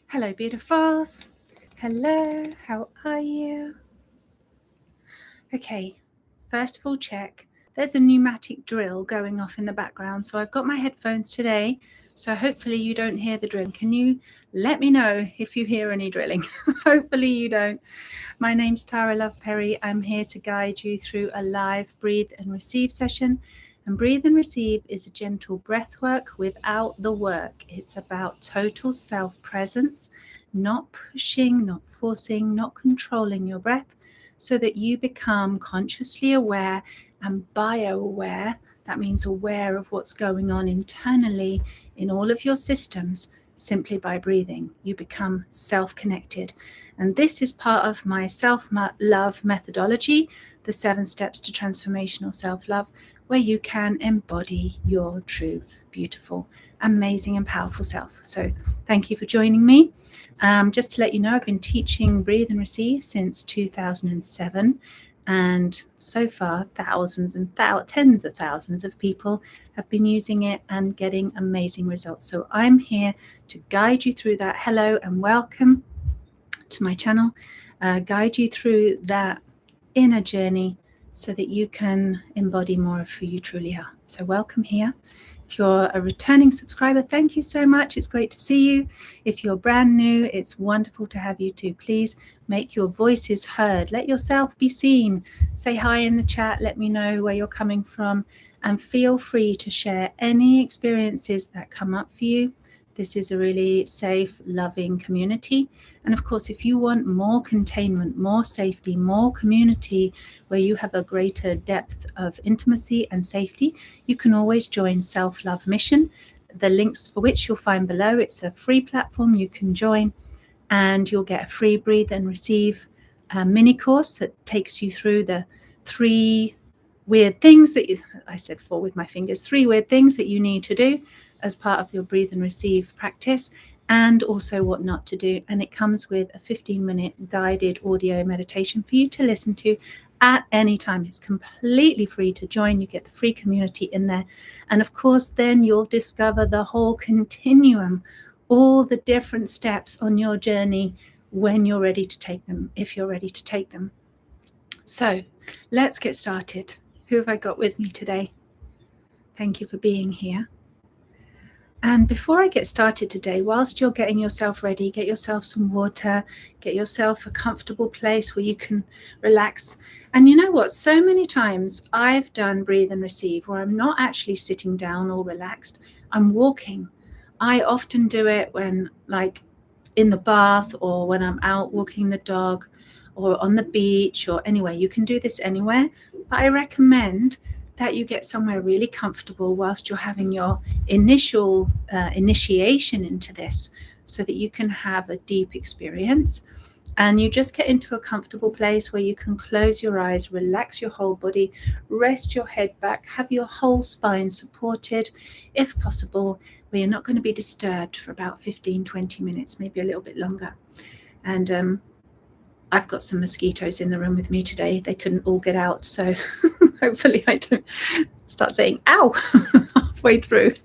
Hello, beautifuls. Hello, how are you? Okay, first of all, check. There's a pneumatic drill going off in the background. So I've got my headphones today. So hopefully you don't hear the drill. Can you let me know if you hear any drilling? Hopefully you don't. My name's Tara Love Perry. I'm here to guide you through a live breathe and receive session. And breathe and receive is a gentle breath work without the work. It's about total self-presence, not pushing, not forcing, not controlling your breath, so that you become consciously aware and bio-aware. That means aware of what's going on internally in all of your systems simply by breathing. You become self-connected. And this is part of my self-love methodology, the 7 steps to transformational self-love, where you can embody your true, beautiful, amazing and powerful self. So thank you for joining me. Just to let you know, I've been teaching Breathe and Receive since 2007. And so far, thousands and tens of thousands of people have been using it and getting amazing results. So I'm here to guide you through that. Hello and welcome to my channel. Guide you through that inner journey so that you can embody more of who you truly are. So welcome here. If you're a returning subscriber, thank you so much. It's great to see you. If you're brand new, it's wonderful to have you too. Please make your voices heard. Let yourself be seen. Say hi in the chat. Let me know where you're coming from. And feel free to share any experiences that come up for you. This is a really safe, loving community. And of course, if you want more containment, more safety, more community, where you have a greater depth of intimacy and safety, you can always join Self-Love Mission, the links for which you'll find below. It's a free platform you can join, and you'll get a free Breathe and Receive mini course that takes you through the 3 weird things that I said 4 with my fingers, 3 weird things that you need to do as part of your Breathe and Receive practice, and also what not to do. And it comes with a 15-minute guided audio meditation for you to listen to at any time. It's completely free to join. You get the free community in there. And of course, then you'll discover the whole continuum, all the different steps on your journey when you're ready to take them, if you're ready to take them. So let's get started. Who have I got with me today? Thank you for being here. And before I get started today, whilst you're getting yourself ready, get yourself some water, get yourself a comfortable place where you can relax. And you know what? So many times I've done Breathe and Receive where I'm not actually sitting down or relaxed. I'm walking. I often do it when, like, in the bath, or when I'm out walking the dog, or on the beach, or anywhere. You can do this anywhere, but I recommend that you get somewhere really comfortable whilst you're having your initial initiation into this, so that you can have a deep experience. And you just get into a comfortable place where you can close your eyes, relax your whole body, rest your head back, have your whole spine supported, if possible, where you're not going to be disturbed for about 15-20 minutes, maybe a little bit longer. And I've got some mosquitoes in the room with me today. They couldn't all get out, so hopefully I don't start saying ow halfway through.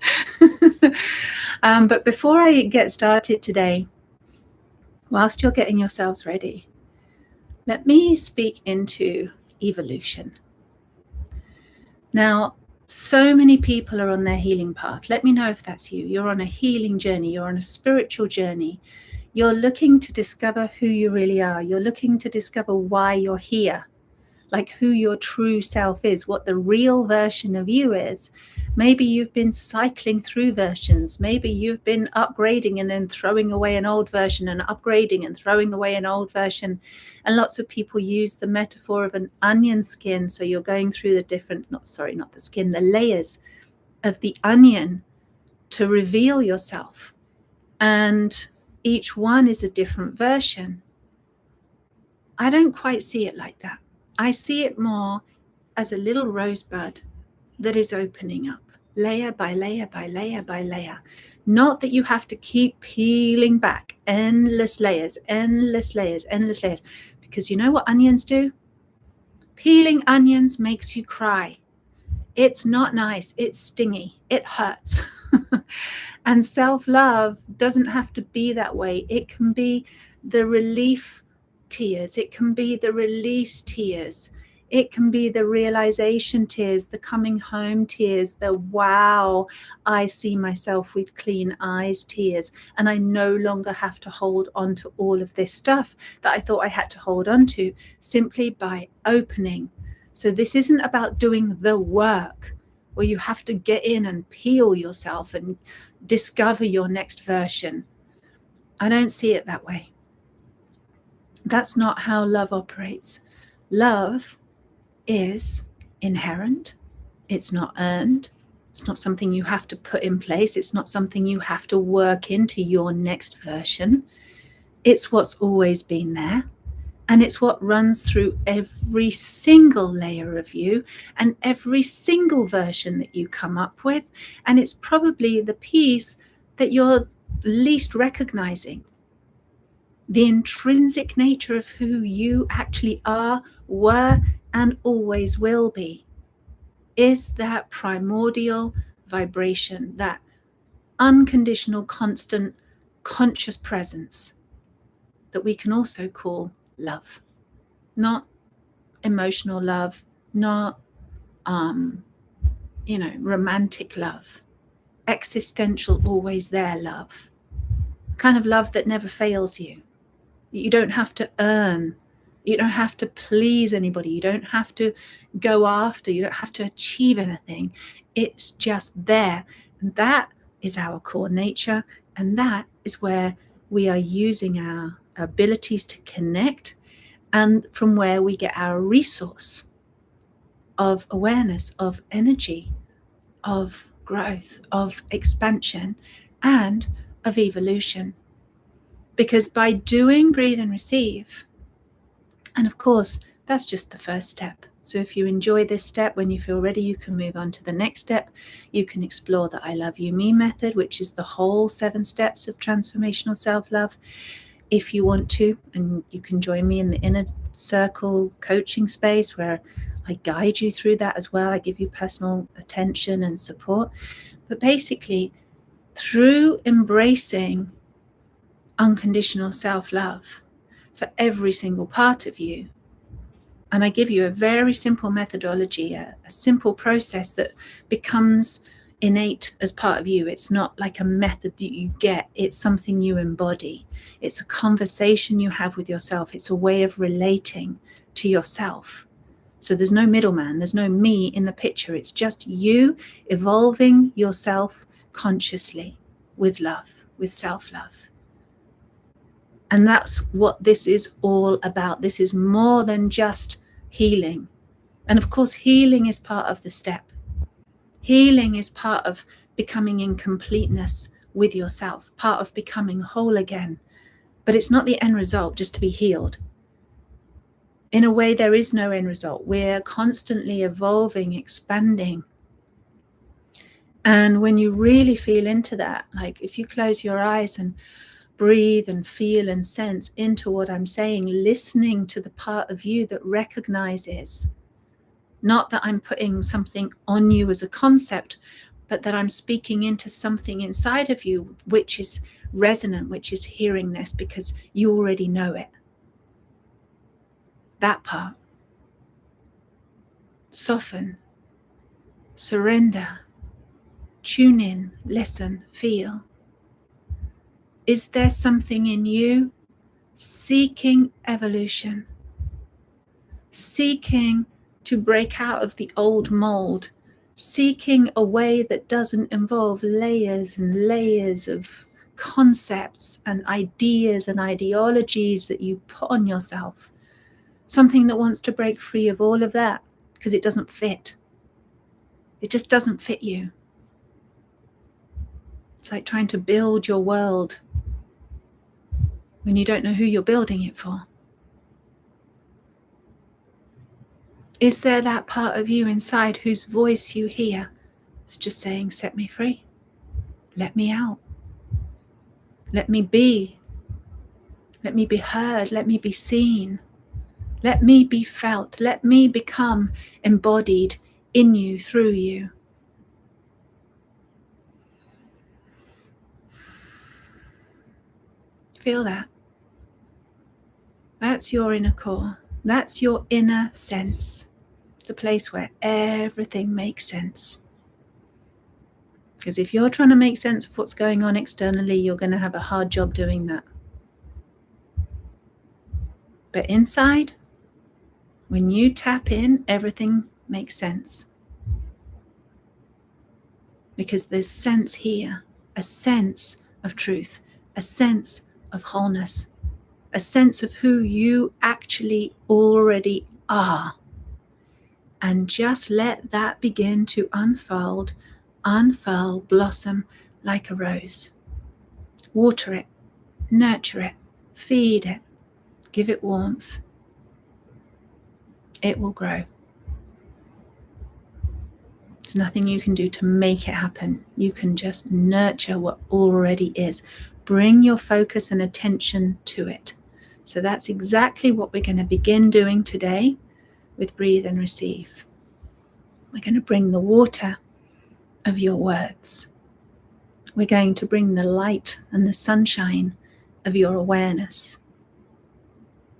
But before I get started today, whilst you're getting yourselves ready, let me speak into evolution. Now, so many people are on their healing path. Let me know if that's you. You're on a healing journey. You're on a spiritual journey. You're looking to discover who you really are. You're looking to discover why you're here, like who your true self is, what the real version of you is. Maybe you've been cycling through versions. Maybe you've been upgrading and then throwing away an old version, and upgrading and throwing away an old version. And lots of people use the metaphor of an onion skin. So you're going through the different, not the skin, the layers of the onion to reveal yourself. And each one is a different version. I don't quite see it like that. I see it more as a little rosebud that is opening up, layer by layer by layer by layer. Not that you have to keep peeling back endless layers, endless layers, endless layers. Because you know what onions do? Peeling onions makes you cry. It's not nice. It's stingy. It hurts. And self-love doesn't have to be that way. It can be the relief tears. It can be the release tears. It can be the realization tears, the coming home tears, the wow, I see myself with clean eyes tears. And I no longer have to hold on to all of this stuff that I thought I had to hold on to, simply by opening. So this isn't about doing the work where you have to get in and peel yourself and discover your next version. I don't see it that way. That's not how love operates. Love is inherent. It's not earned. It's not something you have to put in place. It's not something you have to work into your next version. It's what's always been there. And it's what runs through every single layer of you and every single version that you come up with. And it's probably the piece that you're least recognizing. The intrinsic nature of who you actually are, were, and always will be is that primordial vibration, that unconditional, constant, conscious presence that we can also call love. Not emotional love, not romantic love, existential, always there love, kind of love that never fails you. You don't have to earn, you don't have to please anybody, you don't have to go after, you don't have to achieve anything. It's just there. And that is our core nature, and that is where we are using our abilities to connect, and from where we get our resource of awareness, of energy, of growth, of expansion, and of evolution. Because by doing, breathe, and receive, and of course, that's just the first step. So if you enjoy this step, when you feel ready, you can move on to the next step. You can explore the I Love You Me method, which is the whole 7 steps of transformational self-love, if you want to. And you can join me in the inner circle coaching space where I guide you through that as well. I give you personal attention and support. But basically, through embracing unconditional self-love for every single part of you, and I give you a very simple methodology, a simple process that becomes innate as part of you. It's not like a method that you get, it's something you embody. It's a conversation you have with yourself. It's a way of relating to yourself. So there's no middleman, there's no me in the picture. It's just you evolving yourself consciously with love, with self-love. And that's what this is all about. This is more than just healing. And of course, healing is part of the step. Healing is part of becoming in completeness with yourself, part of becoming whole again. But it's not the end result just to be healed. In a way, there is no end result. We're constantly evolving, expanding. And when you really feel into that, like if you close your eyes and breathe and feel and sense into what I'm saying, listening to the part of you that recognizes, not that I'm putting something on you as a concept, but that I'm speaking into something inside of you which is resonant, which is hearing this because you already know it. That part. Soften, surrender, tune in, listen, feel. Is there something in you seeking evolution, seeking to break out of the old mold, seeking a way that doesn't involve layers and layers of concepts and ideas and ideologies that you put on yourself? Something that wants to break free of all of that because it doesn't fit. It just doesn't fit you. It's like trying to build your world when you don't know who you're building it for. Is there that part of you inside whose voice you hear? It's just saying, set me free. Let me out. Let me be. Let me be heard. Let me be seen. Let me be felt. Let me become embodied in you, through you. Feel that. That's your inner core. That's your inner sense. The place where everything makes sense. Because if you're trying to make sense of what's going on externally, you're going to have a hard job doing that. But inside, when you tap in, everything makes sense. Because there's sense here, a sense of truth, a sense of wholeness, a sense of who you actually already are. And just let that begin to unfold, unfurl, blossom like a rose. Water it, nurture it, feed it, give it warmth. It will grow. There's nothing you can do to make it happen. You can just nurture what already is. Bring your focus and attention to it. So that's exactly what we're going to begin doing today with Breathe and Receive. We're going to bring the water of your words. We're going to bring the light and the sunshine of your awareness.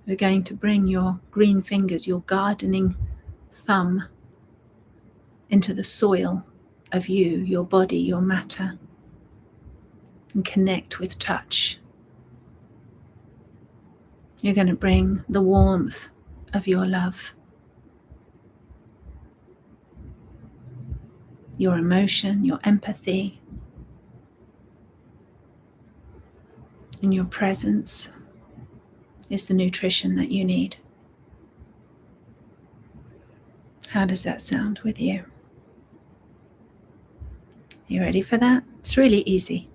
We're going to bring your green fingers, your gardening thumb, into the soil of you, your body, your matter, and connect with touch. You're going to bring the warmth of your love, your emotion, your empathy, and your presence is the nutrition that you need. How does that sound with you? You ready for that? It's really easy.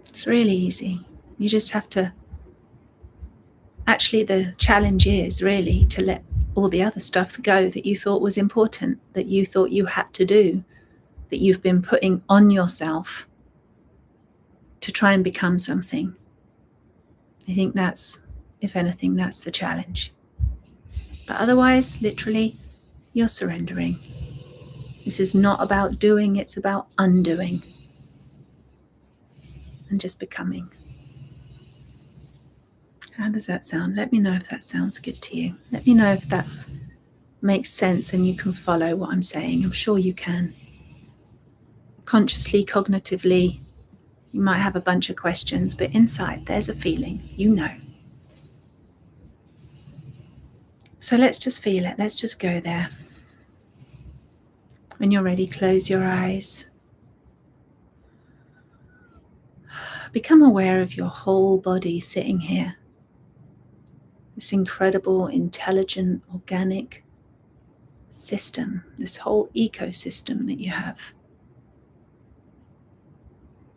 It's really easy. You just have to, actually the challenge is really to let all the other stuff go that you thought was important, that you thought you had to do, that you've been putting on yourself to try and become something. I think that's, if anything, that's the challenge. But otherwise, literally, you're surrendering. This is not about doing, it's about undoing and just becoming. How does that sound? Let me know if that sounds good to you. Let me know if that makes sense and you can follow what I'm saying. I'm sure you can. Consciously, cognitively, you might have a bunch of questions, but inside there's a feeling, you know. So let's just feel it. Let's just go there. When you're ready, close your eyes. Become aware of your whole body sitting here. This incredible, intelligent, organic system, this whole ecosystem that you have.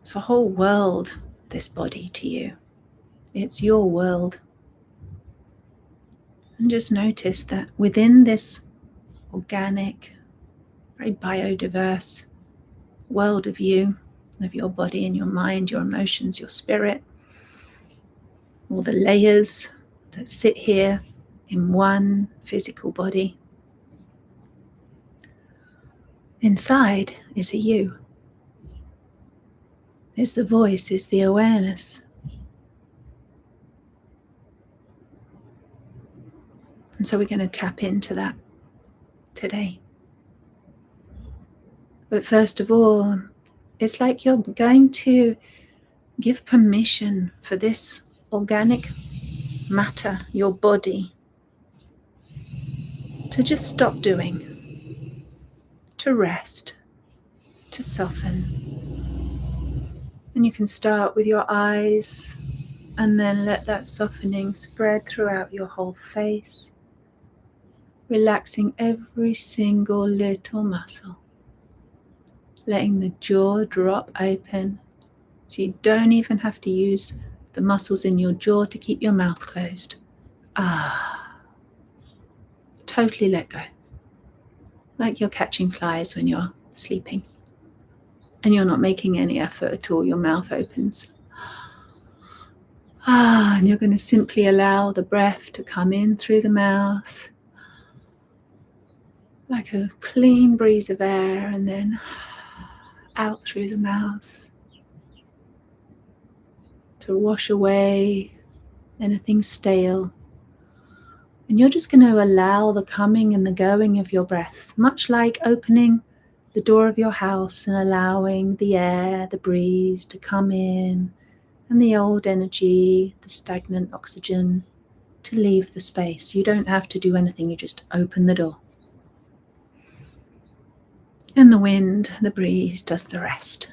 It's a whole world, this body to you. It's your world. And just notice that within this organic, very biodiverse world of you, of your body and your mind, your emotions, your spirit, all the layers that sit here in one physical body. Inside is a you. Is the voice, is the awareness. And so we're going to tap into that today. But first of all, it's like you're going to give permission for this organic matter, your body, to just stop doing, to rest, to soften. And you can start with your eyes and then let that softening spread throughout your whole face, relaxing every single little muscle, letting the jaw drop open so you don't even have to use the muscles in your jaw to keep your mouth closed. Totally let go. Like you're catching flies when you're sleeping and you're not making any effort at all. Your mouth opens. And you're going to simply allow the breath to come in through the mouth like a clean breeze of air, and then out through the mouth to wash away anything stale. And you're just going to allow the coming and the going of your breath, much like opening the door of your house and allowing the air, the breeze to come in, and the old energy, the stagnant oxygen, to leave the space. You don't have to do anything, you just open the door. And the wind, the breeze does the rest.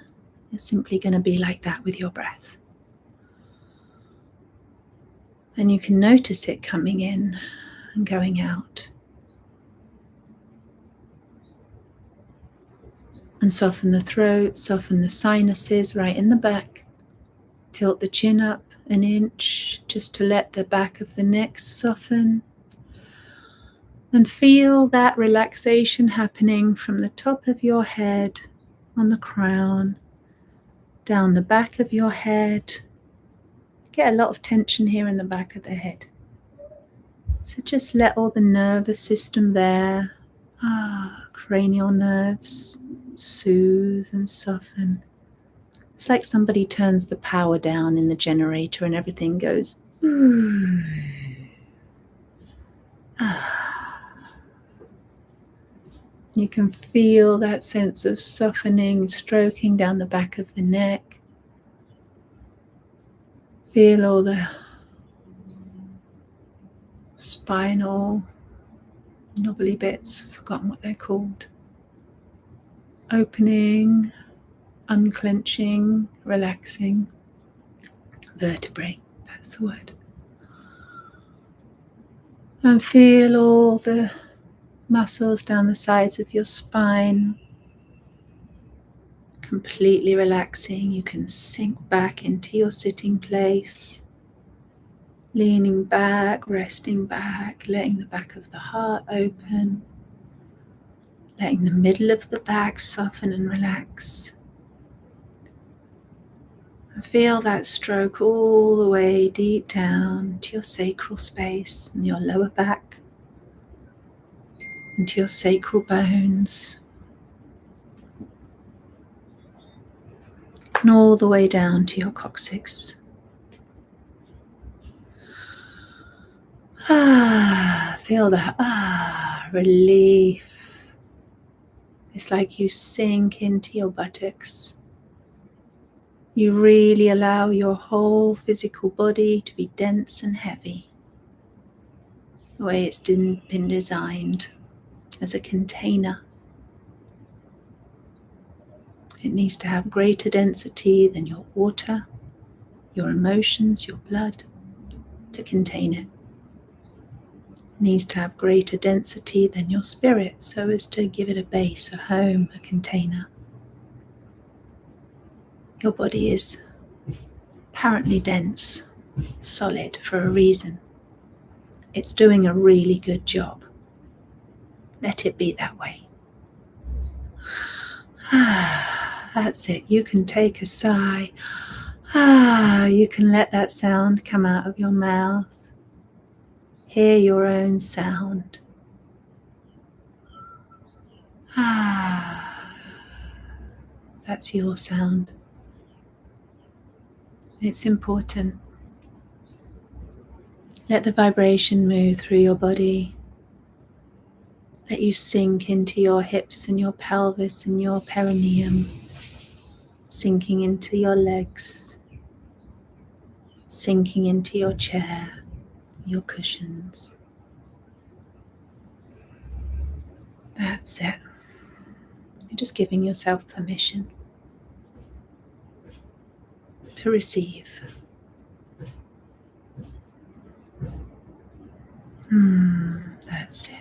You're simply going to be like that with your breath. And you can notice it coming in and going out. And soften the throat, soften the sinuses right in the back. Tilt the chin up an inch just to let the back of the neck soften. And feel that relaxation happening from the top of your head on the crown, down the back of your head. Get a lot of tension here in the back of the head. So just let all the nervous system there, cranial nerves, soothe and soften. It's like somebody turns the power down in the generator and everything goes. You can feel that sense of softening, stroking down the back of the neck. Feel all the spinal knobbly bits, forgotten what they're called. Opening, unclenching, relaxing. Vertebrae, that's the word. And feel all the muscles down the sides of your spine completely relaxing. You can sink back into your sitting place, leaning back, resting back, letting the back of the heart open, letting the middle of the back soften and relax. And feel that stroke all the way deep down to your sacral space and your lower back, into your sacral bones, and all the way down to your coccyx. Feel that relief. It's like you sink into your buttocks. You really allow your whole physical body to be dense and heavy, the way it's been designed as a container. It needs to have greater density than your water, your emotions, your blood, to contain it. It needs to have greater density than your spirit, so as to give it a base, a home, a container. Your body is apparently dense, solid for a reason. It's doing a really good job. Let it be that way. That's it. You can take a sigh. You can let that sound come out of your mouth. Hear your own sound. That's your sound. It's important. Let the vibration move through your body. Let you sink into your hips and your pelvis and your perineum, sinking into your legs, sinking into your chair, your cushions. That's it. You're just giving yourself permission to receive. That's it.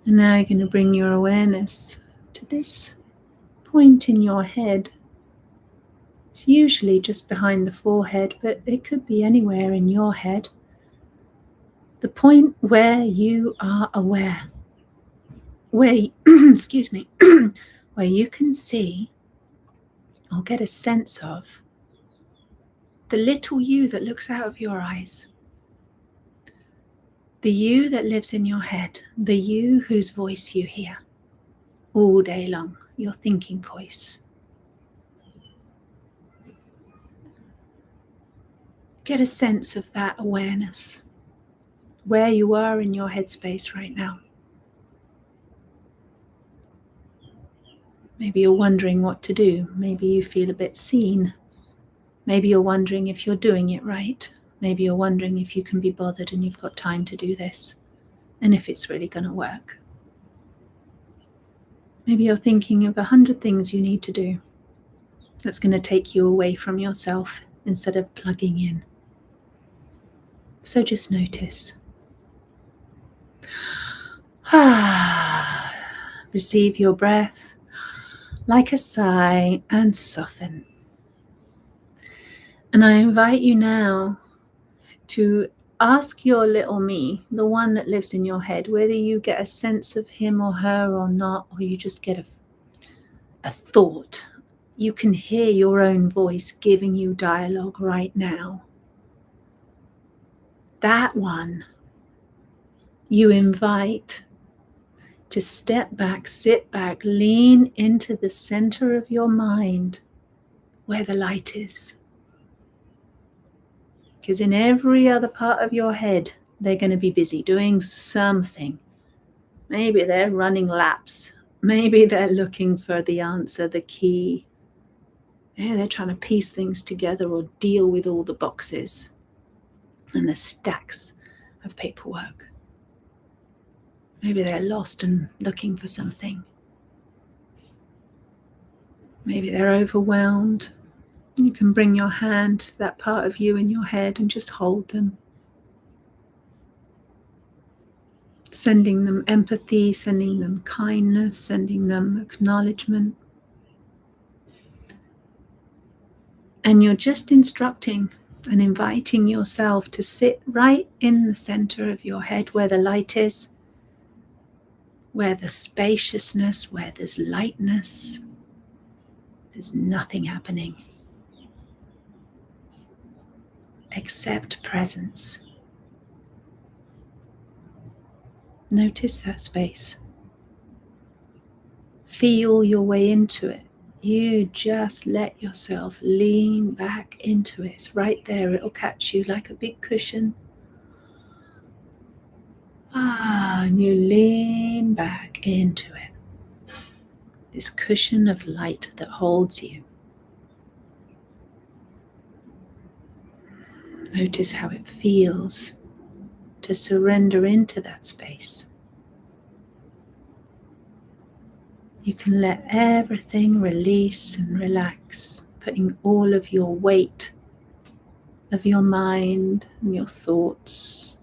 And now you're going to bring your awareness to this point in your head. It's usually just behind the forehead, but it could be anywhere in your head. The point where you are aware, where excuse me, where you can see or get a sense of the little you that looks out of your eyes. The you that lives in your head, the you whose voice you hear all day long, your thinking voice. Get a sense of that awareness, where you are in your headspace right now. Maybe you're wondering what to do. Maybe you feel a bit seen. Maybe you're wondering if you're doing it right. Maybe you're wondering if you can be bothered and you've got time to do this, and if it's really going to work. Maybe you're thinking of 100 things you need to do that's going to take you away from yourself instead of plugging in. So just notice. Receive your breath like a sigh and soften. And I invite you now to ask your little me, the one that lives in your head, whether you get a sense of him or her or not, or you just get a thought. You can hear your own voice giving you dialogue right now. That one you invite to step back, sit back, lean into the center of your mind where the light is. Because in every other part of your head, they're going to be busy doing something. Maybe they're running laps. Maybe they're looking for the answer, the key. Maybe they're trying to piece things together or deal with all the boxes and the stacks of paperwork. Maybe they're lost and looking for something. Maybe they're overwhelmed. You can bring your hand to that part of you in your head and just hold them. Sending them empathy, sending them kindness, sending them acknowledgement. And you're just instructing and inviting yourself to sit right in the center of your head where the light is, where there's spaciousness, where there's lightness. There's nothing happening except presence. Notice that space. Feel your way into it. You just let yourself lean back into it. It's right there. It'll catch you like a big cushion. And you lean back into it. This cushion of light that holds you. Notice how it feels to surrender into that space. You can let everything release and relax, putting all of your weight of your mind and your thoughts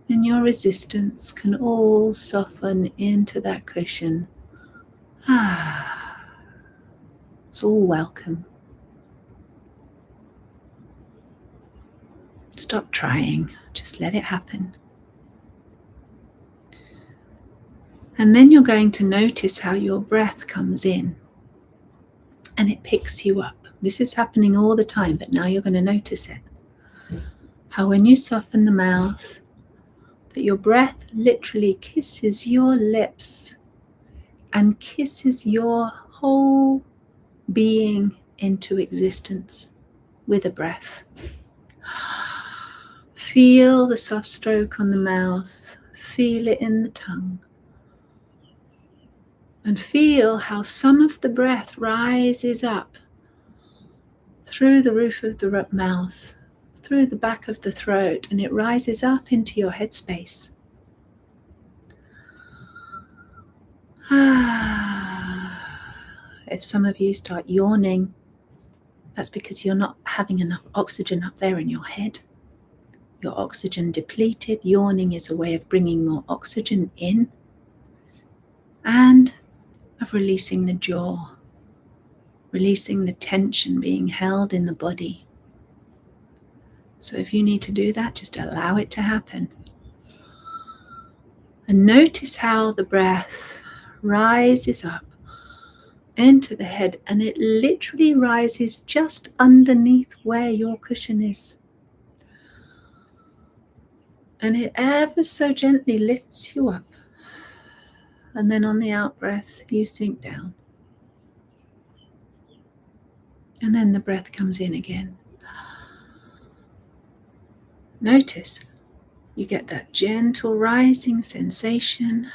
and your resistance can all soften into that cushion. It's all welcome. Stop trying, just let it happen. And then you're going to notice how your breath comes in and it picks you up. This is happening all the time, but now you're going to notice it. How when you soften the mouth, that your breath literally kisses your lips and kisses your whole being into existence with a breath. Feel the soft stroke on the mouth, feel it in the tongue. And feel how some of the breath rises up through the roof of the mouth, through the back of the throat, and it rises up into your headspace. If some of you start yawning, that's because you're not having enough oxygen up there in your head. Your oxygen depleted. Yawning is a way of bringing more oxygen in and of releasing the jaw, releasing the tension being held in the body. So if you need to do that, just allow it to happen. And notice how the breath rises up into the head and it literally rises just underneath where your cushion is. And it ever so gently lifts you up. And then on the out breath, you sink down. And then the breath comes in again. Notice you get that gentle rising sensation.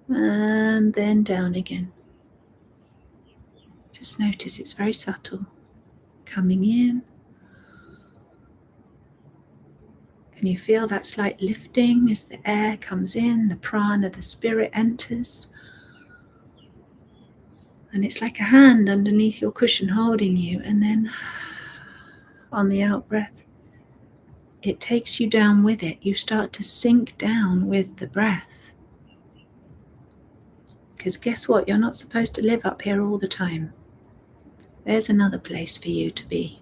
And then down again. Just notice it's very subtle. Coming in. Can you feel that slight lifting as the air comes in, the prana, the spirit enters? And it's like a hand underneath your cushion holding you. And then on the out breath, it takes you down with it. You start to sink down with the breath. Because guess what? You're not supposed to live up here all the time. There's another place for you to be.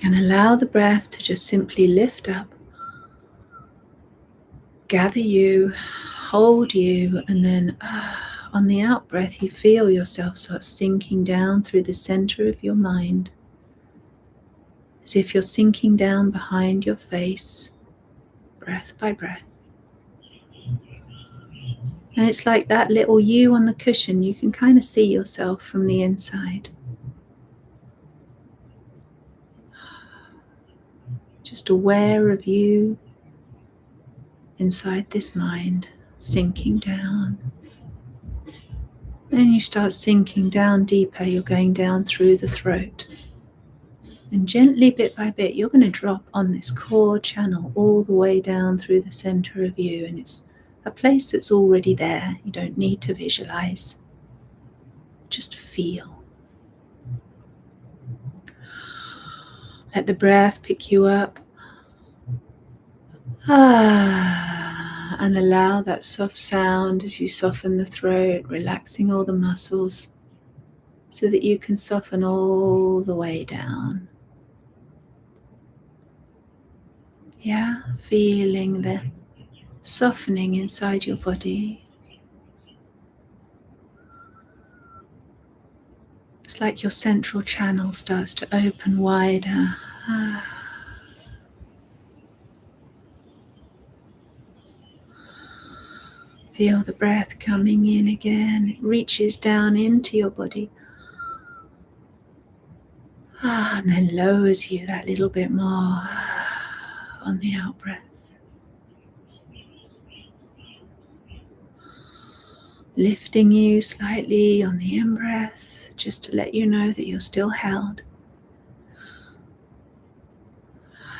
And allow the breath to just simply lift up, gather you, hold you, and then on the out breath, you feel yourself start sinking down through the center of your mind, as if you're sinking down behind your face, breath by breath. And it's like that little you on the cushion. You can kind of see yourself from the inside. Just aware of you inside this mind, sinking down. And you start sinking down deeper. You're going down through the throat. And gently, bit by bit, you're going to drop on this core channel all the way down through the center of you. And it's a place that's already there. You don't need to visualize. Just feel. Let the breath pick you up. And allow that soft sound as you soften the throat, relaxing all the muscles so that you can soften all the way down. Yeah, feeling the softening inside your body. It's like your central channel starts to open wider. Feel the breath coming in again. It reaches down into your body. And then lowers you that little bit more on the out breath. Lifting you slightly on the in breath, just to let you know that you're still held.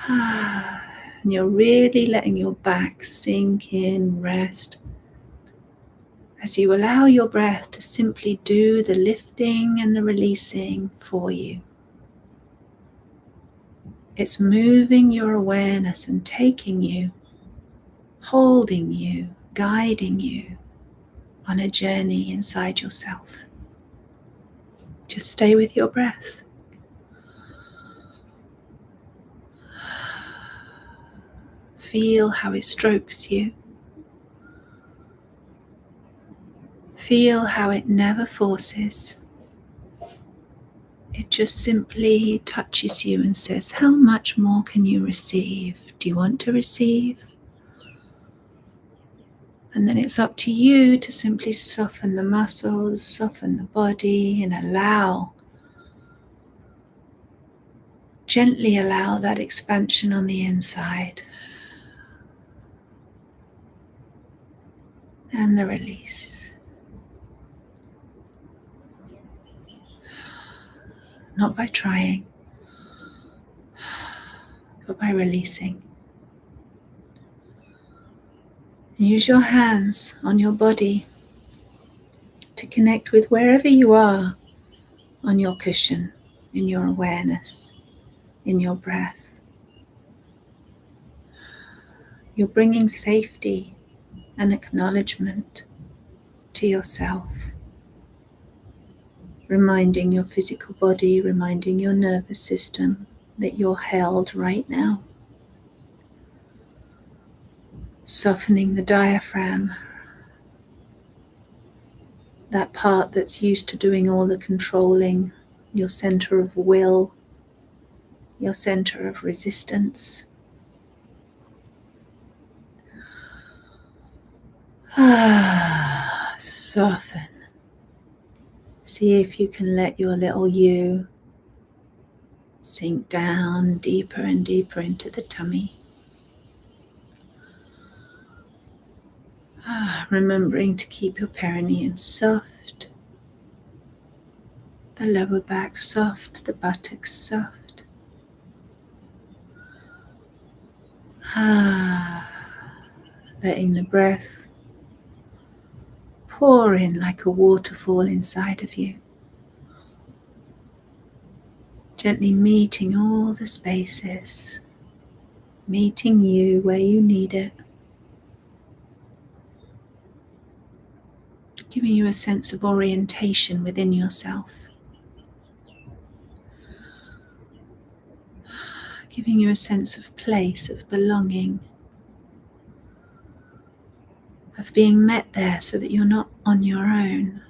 And you're really letting your back sink in, rest. As you allow your breath to simply do the lifting and the releasing for you. It's moving your awareness and taking you, holding you, guiding you on a journey inside yourself. Just stay with your breath. Feel how it strokes you. Feel how it never forces. It just simply touches you and says, how much more can you receive? Do you want to receive? And then it's up to you to simply soften the muscles, soften the body, and gently allow that expansion on the inside. And the release. Not by trying, but by releasing. Use your hands on your body to connect with wherever you are on your cushion, in your awareness, in your breath. You're bringing safety and acknowledgement to yourself, reminding your physical body, reminding your nervous system that you're held right now. Softening the diaphragm, that part that's used to doing all the controlling, your center of will, your center of resistance. Soften. See if you can let your little you sink down deeper and deeper into the tummy. Remembering to keep your perineum soft, the lower back soft, the buttocks soft. Letting the breath pour in like a waterfall inside of you. Gently meeting all the spaces, meeting you where you need it. Giving you a sense of orientation within yourself. Giving you a sense of place, of belonging, of being met there so that you're not on your own.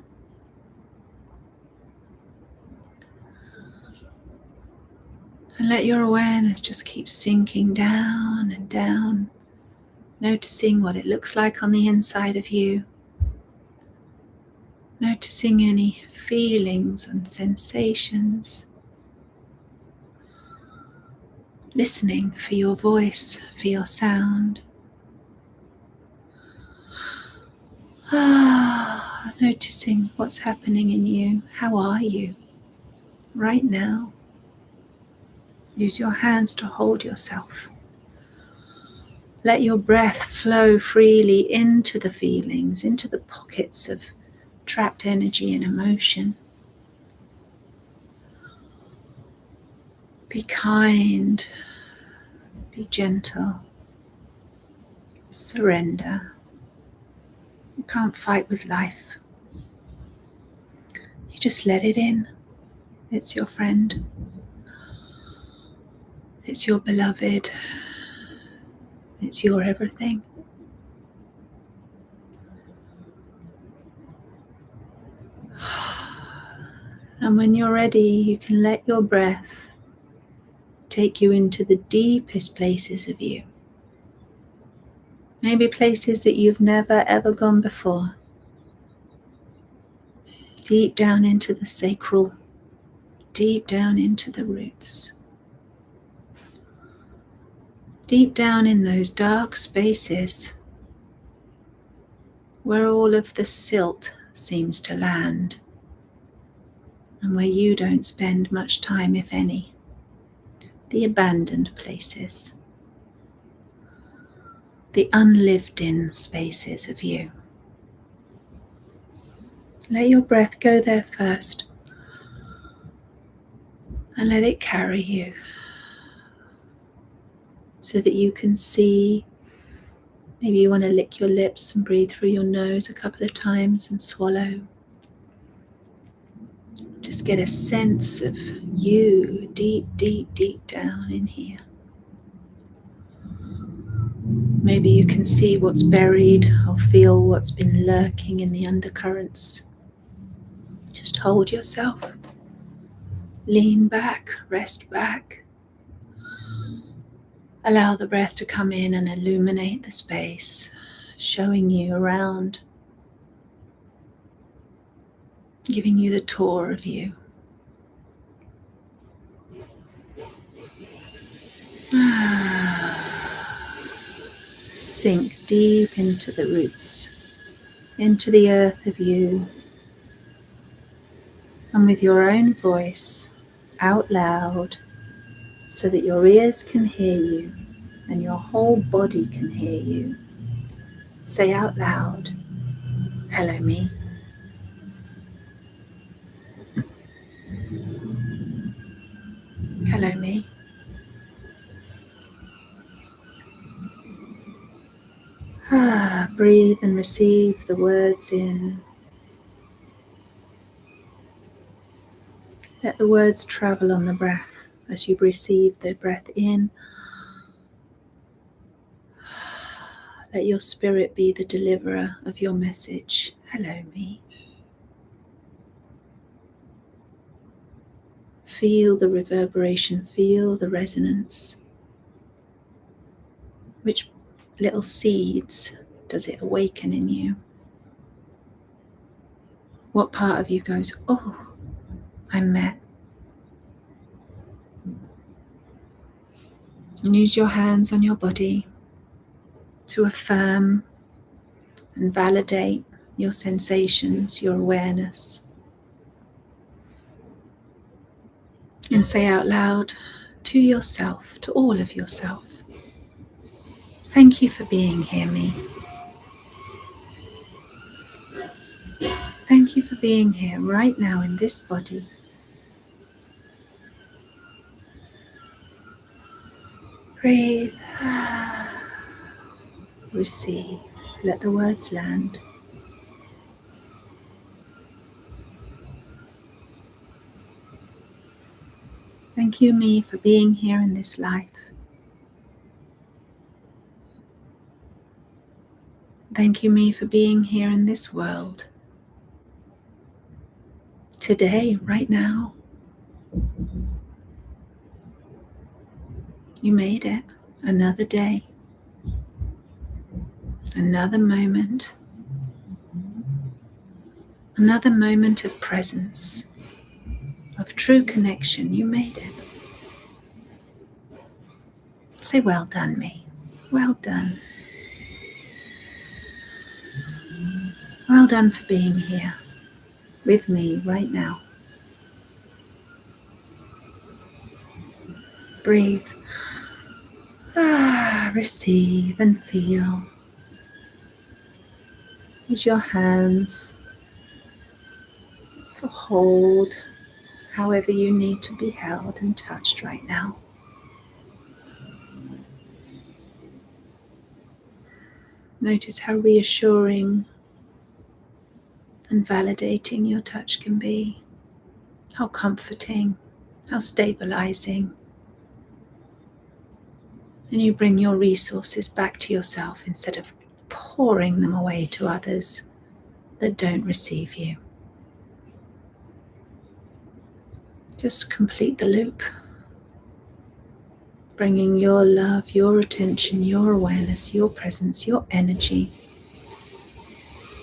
And let your awareness just keep sinking down and down, noticing what it looks like on the inside of you, noticing any feelings and sensations, listening for your voice, for your sound. Noticing what's happening in you. How are you right now? Use your hands to hold yourself. Let your breath flow freely into the feelings, into the pockets of trapped energy and emotion. Be kind, be gentle, surrender. You can't fight with life. You just let it in. It's your friend. It's your beloved. It's your everything. And when you're ready, you can let your breath take you into the deepest places of you. Maybe places that you've never ever gone before. Deep down into the sacral, deep down into the roots. Deep down in those dark spaces where all of the silt seems to land and where you don't spend much time, if any. The abandoned places. The unlived in spaces of you. Let your breath go there first and let it carry you so that you can see. Maybe you want to lick your lips and breathe through your nose a couple of times and swallow. Just get a sense of you deep, deep, deep down in here. Maybe you can see what's buried or feel what's been lurking in the undercurrents. Just hold yourself. Lean back, rest back. Allow the breath to come in and illuminate the space, showing you around, giving you the tour of you. Sink deep into the roots, into the earth of you, and with your own voice, out loud, so that your ears can hear you and your whole body can hear you. Say out loud, "Hello, me." Hello, me. Breathe and receive the words in. Let the words travel on the breath as you receive the breath in. Let your spirit be the deliverer of your message. Hello, me. Feel the reverberation, feel the resonance. Which little seeds does it awaken in you? What part of you goes, oh, I'm met? And use your hands on your body to affirm and validate your sensations, your awareness. And say out loud to yourself, to all of yourself, thank you for being here, me. Thank you for being here right now in this body. Breathe. Receive. Let the words land. Thank you, me, for being here in this life. Thank you, me, for being here in this world. Today, right now. You made it. Another day. Another moment. Another moment of presence. Of true connection. You made it. Say, well done, me. Well done. Well done for being here with me right now. Breathe. Receive and feel. Use your hands to hold however you need to be held and touched right now. Notice how reassuring and validating your touch can be. How comforting, how stabilizing. And you bring your resources back to yourself instead of pouring them away to others that don't receive you. Just complete the loop. Bringing your love, your attention, your awareness, your presence, your energy,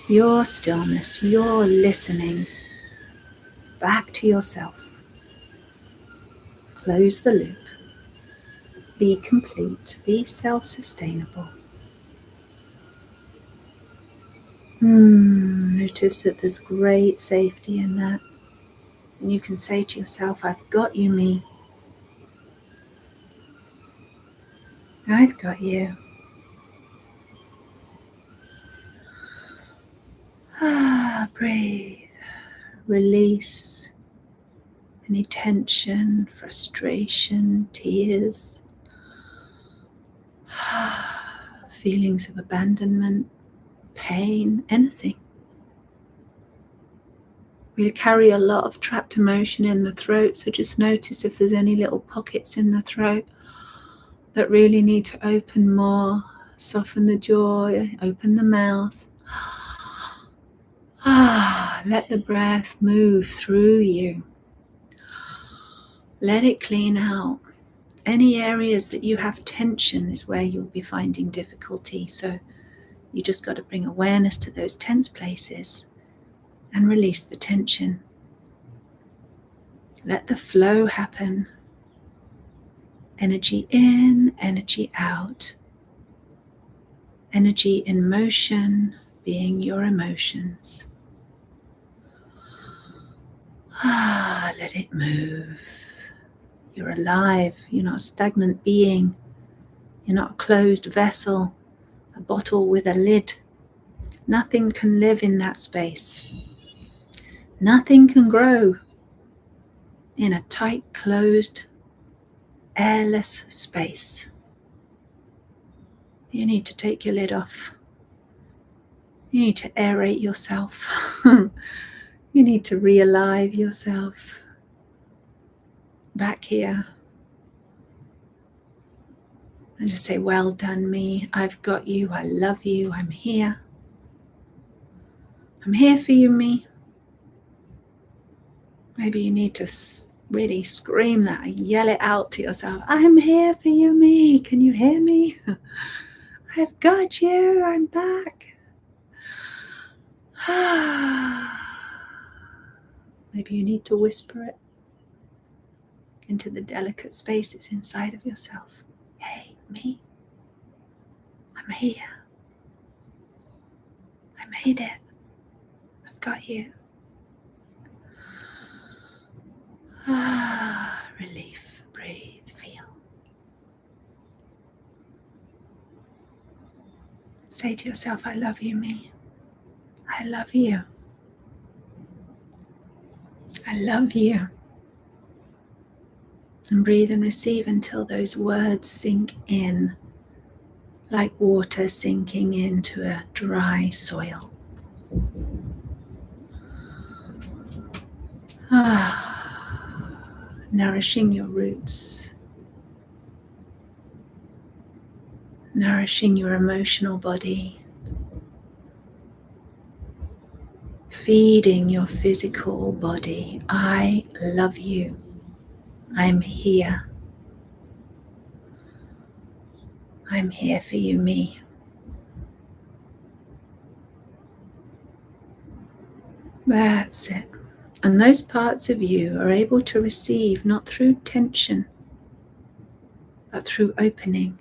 your stillness, your listening back to yourself. Close the loop. Be complete. Be self-sustainable. Notice that there's great safety in that. And you can say to yourself, I've got you, me. I've got you. Breathe. Release any tension, frustration, tears, feelings of abandonment, pain, anything. We carry a lot of trapped emotion in the throat, so just notice if there's any little pockets in the throat that really need to open more. Soften the jaw, open the mouth. Let the breath move through you. Let it clean out. Any areas that you have tension is where you'll be finding difficulty. So you just got to bring awareness to those tense places and release the tension. Let the flow happen. Energy in, energy out. Energy in motion being your emotions. Let it move. You're alive. You're not a stagnant being. You're not a closed vessel, a bottle with a lid. Nothing can live in that space. Nothing can grow in a tight, closed, airless space. You need to take your lid off. You need to aerate yourself. You need to re-alive yourself. Back here. And just say, well done, me. I've got you. I love you. I'm here. I'm here for you, me. Maybe you need to Really scream that, yell it out to yourself. I'm here for you, me. Can you hear me? I've got you. I'm back. Maybe you need to whisper it into the delicate spaces inside of yourself. Hey, me. I'm here. I made it. I've got you. Relief. Breathe. Feel. Say to yourself, I love you, me. I love you. I love you. And breathe and receive until those words sink in, like water sinking into a dry soil. Nourishing your roots, nourishing your emotional body, feeding your physical body. I love you. I'm here. I'm here for you, me. That's it. And those parts of you are able to receive not through tension, but through opening.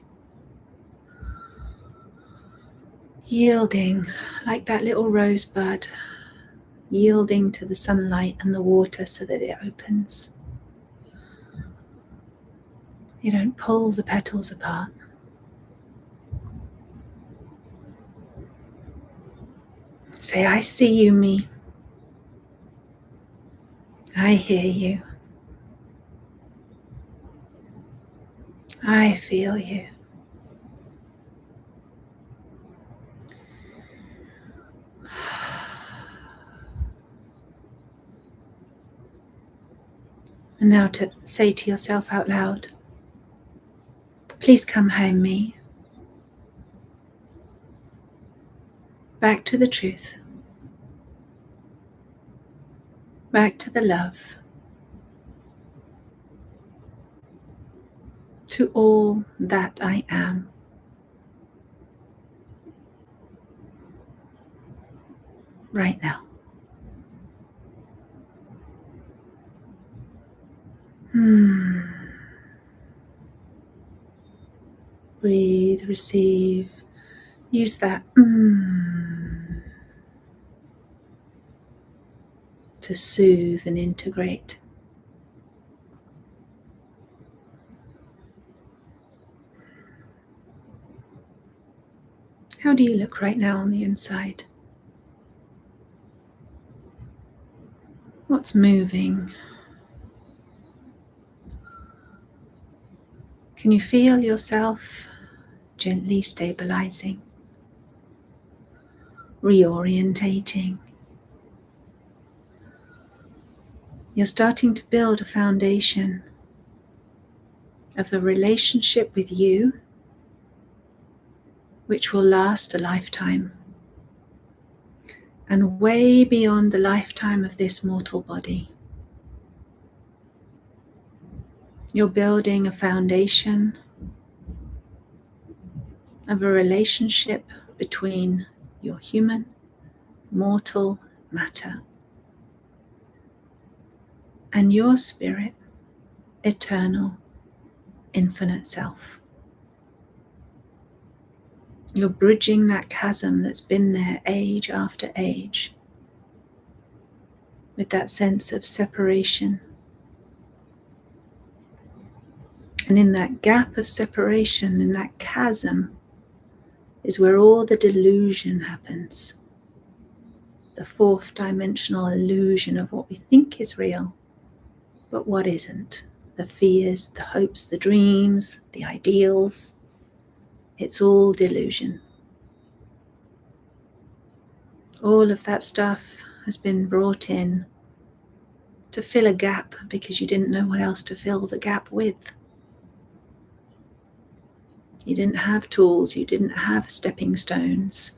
Yielding, like that little rosebud, yielding to the sunlight and the water so that it opens. You don't pull the petals apart. Say, I see you, me. I hear you. I feel you. And now to say to yourself out loud, please come home, me. Back to the truth. Back to the love. To all that I am. Right now. Breathe, receive. Use that to soothe and integrate. How do you look right now on the inside? What's moving? Can you feel yourself gently stabilizing, reorientating? You're starting to build a foundation of the relationship with you, which will last a lifetime, and way beyond the lifetime of this mortal body. You're building a foundation of a relationship between your human, mortal matter and your spirit, eternal, infinite self. You're bridging that chasm that's been there age after age with that sense of separation. And in that gap of separation, in that chasm, is where all the delusion happens. The fourth dimensional illusion of what we think is real, but what isn't. The fears, the hopes, the dreams, the ideals. It's all delusion. All of that stuff has been brought in to fill a gap because you didn't know what else to fill the gap with. You didn't have tools, you didn't have stepping stones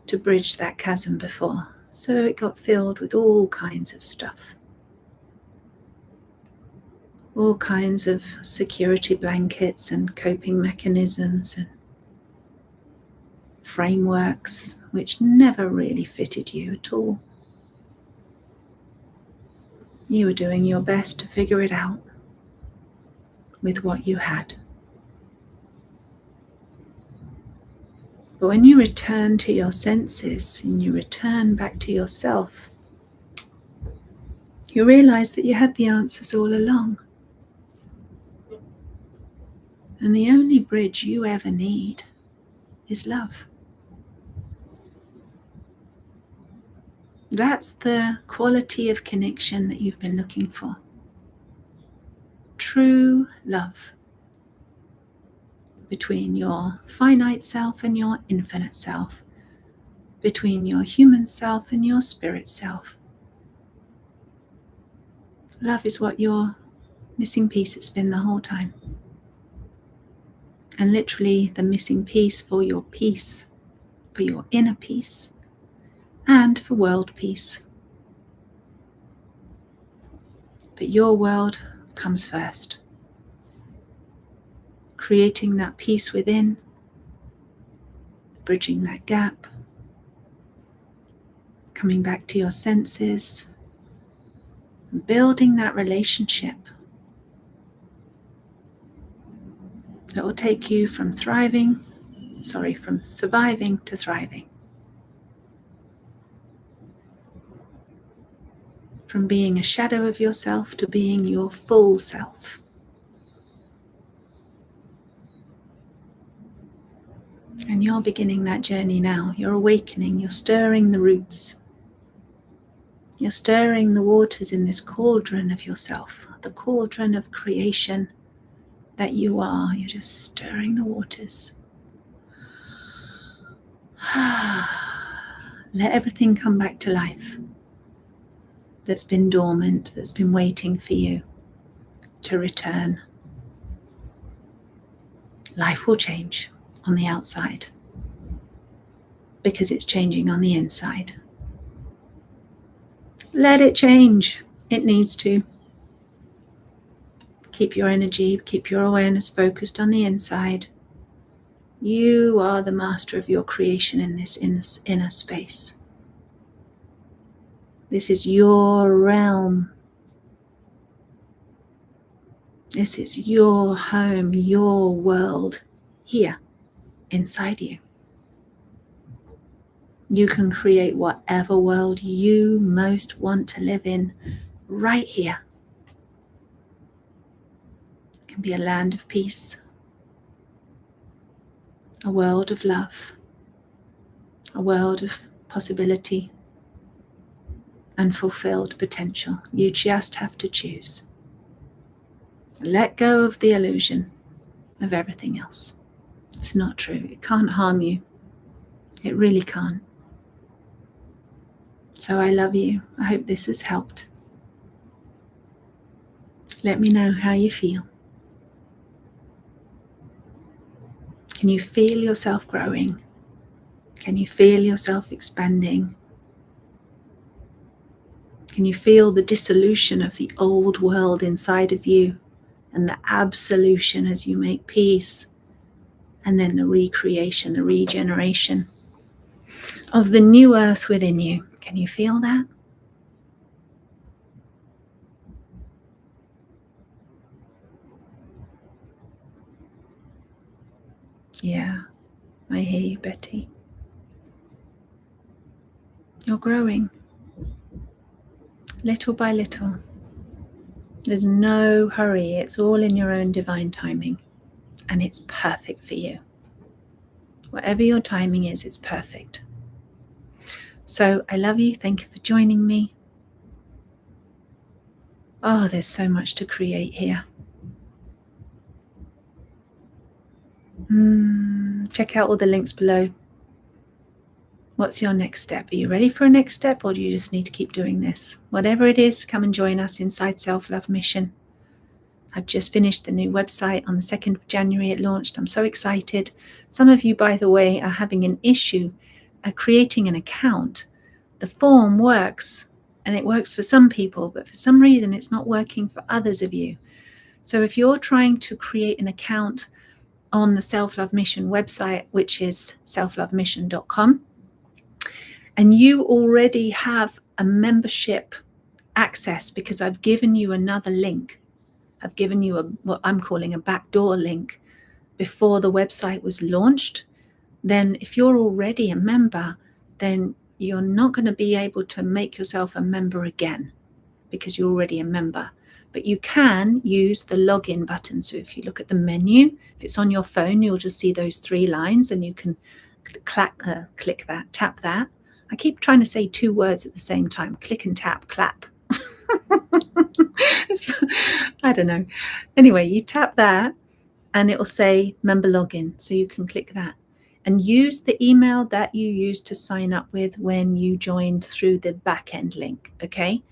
to bridge that chasm before. So it got filled with all kinds of stuff. all kinds of security blankets and coping mechanisms and frameworks which never really fitted you at all. You were doing your best to figure it out with what you had. But when you return to your senses and you return back to yourself, you realize that you had the answers all along. And the only bridge you ever need is love. That's the quality of connection that you've been looking for. True love between your finite self and your infinite self, between your human self and your spirit self. Love is what your missing piece has been the whole time. And literally the missing piece for your peace, for your inner peace, and for world peace. But your world comes first. Creating that peace within, bridging that gap, coming back to your senses, building that relationship that will take you from surviving to thriving. From being a shadow of yourself to being your full self. And you're beginning that journey now. You're awakening, you're stirring the roots. You're stirring the waters in this cauldron of yourself, the cauldron of creation that you are. You're just stirring the waters. Let everything come back to life that's been dormant, that's been waiting for you to return. Life will change on the outside because it's changing on the inside. Let it change. It needs to. Keep your energy, keep your awareness focused on the inside. You are the master of your creation in this inner space. This is your realm. This is your home, your world, here, inside you. You can create whatever world you most want to live in right here. It can be a land of peace, a world of love, a world of possibility and fulfilled potential. You just have to choose. Let go of the illusion of everything else. It's not true. It can't harm you. It really can't. So I love you. I hope this has helped. Let me know how you feel. Can you feel yourself growing? Can you feel yourself expanding? Can you feel the dissolution of the old world inside of you and the absolution as you make peace, and then the recreation, the regeneration of the new earth within you? Can you feel that? Yeah, I hear you, Betty. You're growing, little by little. There's no hurry. It's all in your own divine timing, and it's perfect for you. Whatever your timing is, it's perfect. So I love you. Thank you for joining me. Oh, there's so much to create here. Check out all the links below. What's your next step? Are you ready for a next step, or do you just need to keep doing this? Whatever it is, come and join us inside Self-Love Mission. I've just finished the new website on the 2nd of January. It launched. I'm so excited. Some of you, by the way, are having an issue creating an account. The form works, and it works for some people, but for some reason it's not working for others of you. So if you're trying to create an account on the Self-Love Mission website, which is selflovemission.com, and you already have a membership access because I've given you another link, I've given you what I'm calling a backdoor link before the website was launched, then if you're already a member, then you're not going to be able to make yourself a member again because you're already a member. But you can use the login button. So if you look at the menu, if it's on your phone, you'll just see those 3 lines and you can click that, tap that. I keep trying to say 2 words at the same time, click and tap, clap. I don't know. Anyway, you tap that and it will say member login. So you can click that and use the email that you used to sign up with when you joined through the backend link. Okay.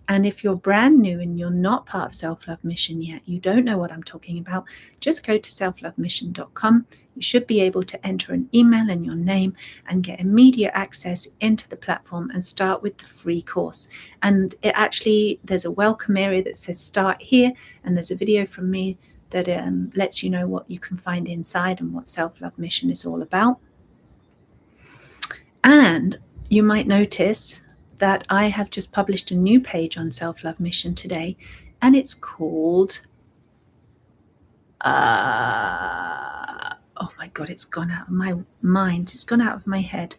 And if you're brand new and you're not part of Self-Love Mission yet, you don't know what I'm talking about, just go to selflovemission.com. You should be able to enter an email and your name and get immediate access into the platform and start with the free course. And there's a welcome area that says start here, and there's a video from me that lets you know what you can find inside and what Self-Love Mission is all about. And you might notice that I have just published a new page on Self-Love Mission today, and it's called, oh my God, it's gone out of my mind. It's gone out of my head.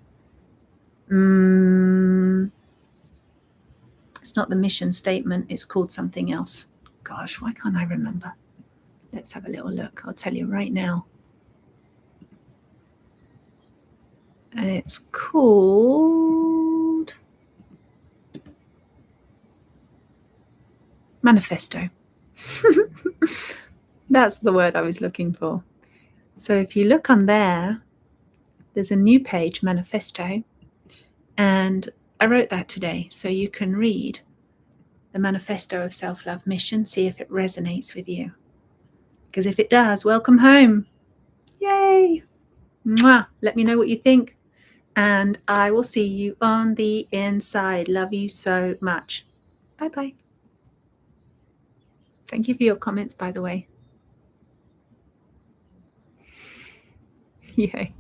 It's not the mission statement. It's called something else. Gosh, why can't I remember? Let's have a little look. I'll tell you right now. And it's called Manifesto. That's the word I was looking for. So if you look on there, there's a new page, Manifesto, and I wrote that today. So you can read the manifesto of Self-Love Mission, see if it resonates with you. Because if it does, welcome home. Yay! Mwah! Let me know what you think. And I will see you on the inside. Love you so much. Bye-bye. Thank you for your comments, by the way. Yay.